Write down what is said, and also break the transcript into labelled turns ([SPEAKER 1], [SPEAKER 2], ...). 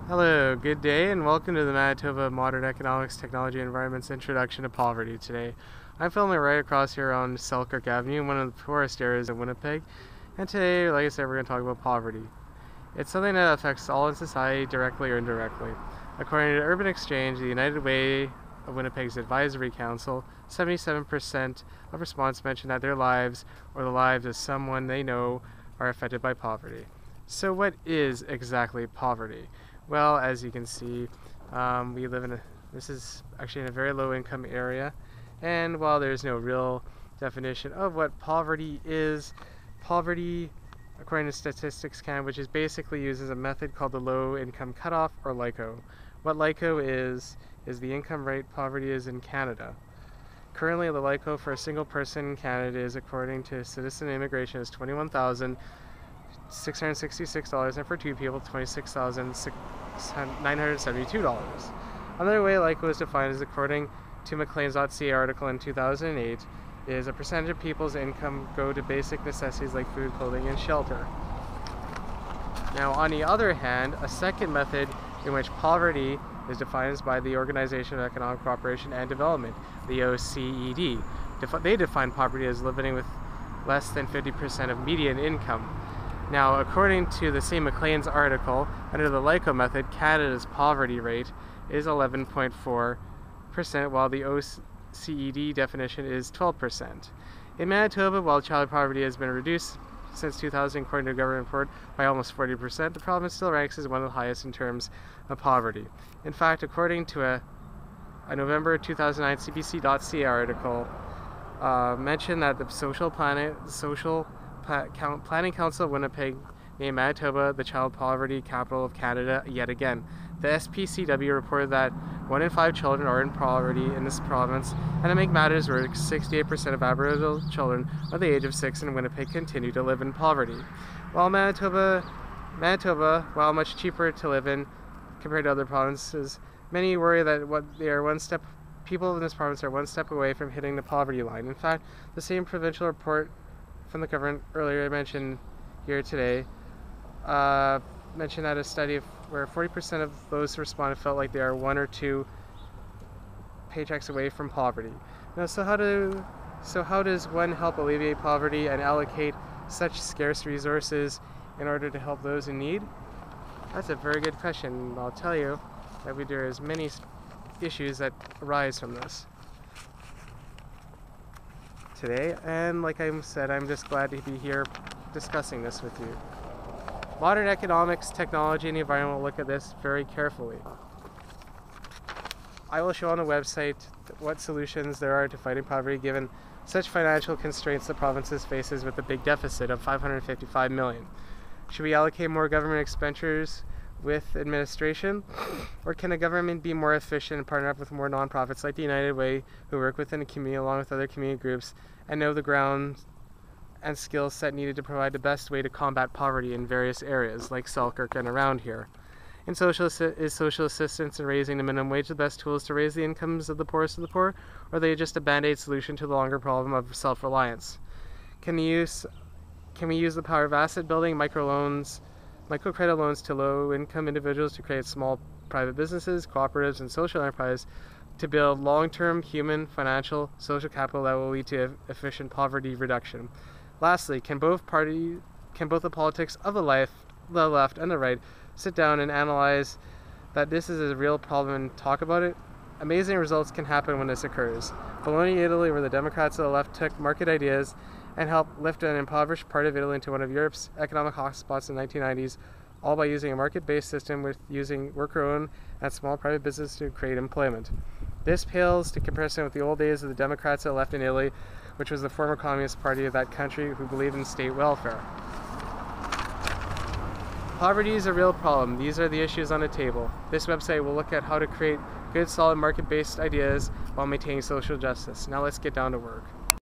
[SPEAKER 1] Hello, good day, and welcome to the Manitoba Modern Economics, Technology, and Environment's Introduction to Poverty today. I'm filming right across here on Selkirk Avenue, one of the poorest areas of Winnipeg, and today, like I said, we're going to talk about poverty. It's something that affects all in society, directly or indirectly. According to Urban Exchange, the United Way of Winnipeg's Advisory Council, 77% of respondents mentioned that their lives, or the lives of someone they know, are affected by poverty. So what is exactly poverty? Well, as you can see, we live in this is actually in a very low income area, and while there's no real definition of what poverty is, poverty, according to Statistics Canada, which is basically uses a method called the low income cutoff, or LICO. What LICO is the income rate poverty is in Canada. Currently, the LICO for a single person in Canada is, according to Citizen Immigration, is $21,666, and for two people, $26,972. Another way LICO is defined is, according to Maclean's.ca article in 2008, is a percentage of people's income go to basic necessities like food, clothing, and shelter. Now, on the other hand, a second method in which poverty is defined is by the Organization of Economic Cooperation and Development, the OECD. They define poverty as living with less than 50% of median income. Now, according to the same Maclean's article, under the LICO method, Canada's poverty rate is 11.4%, while the OECD definition is 12%. In Manitoba, while child poverty has been reduced since 2000, according to a government report, by almost 40%, the province still ranks as one of the highest in terms of poverty. In fact, according to a November 2009 CBC.ca article, mentioned that the Planning Council of Winnipeg named Manitoba the child poverty capital of Canada yet again. The SPCW reported that 1 in 5 children are in poverty in this province, and to make matters worse, 68% of Aboriginal children under the age of 6 in Winnipeg continue to live in poverty. While Manitoba, while much cheaper to live in compared to other provinces, many worry that people in this province are one step away from hitting the poverty line. In fact, the same provincial report from the government earlier mentioned here today mentioned that a study where 40% of those who responded felt like they are 1 or 2 paychecks away from poverty. Now, so how does one help alleviate poverty and allocate such scarce resources in order to help those in need? That's a very good question. I'll tell you that there is many issues that arise from this today, and like I said, I'm just glad to be here discussing this with you. Modern economics, technology, and the environment will look at this very carefully. I will show on the website what solutions there are to fighting poverty given such financial constraints the province faces with a big deficit of $555 million. Should we allocate more government expenditures with administration, or can the government be more efficient and partner up with more nonprofits like the United Way, who work within the community along with other community groups and know the ground and skill set needed to provide the best way to combat poverty in various areas like Selkirk and around here? Is social assistance and raising the minimum wage the best tools to raise the incomes of the poorest of the poor, or are they just a band-aid solution to the longer problem of self-reliance? Can we use the power of asset building, microcredit loans to low-income individuals to create small private businesses, cooperatives, and social enterprise to build long-term human, financial, social capital that will lead to efficient poverty reduction? Lastly, can both the politics of the left and the right sit down and analyze that this is a real problem and talk about it? Amazing results can happen when this occurs. Bologna, Italy, where the Democrats of the left took market ideas and helped lift an impoverished part of Italy into one of Europe's economic hotspots in the 1990s, all by using a market-based system with using worker-owned and small private business to create employment. This pales to comparison with the old days of the Democrats that left in Italy, which was the former communist party of that country who believed in state welfare. Poverty is a real problem. These are the issues on the table. This website will look at how to create good, solid market-based ideas while maintaining social justice. Now let's get down to work.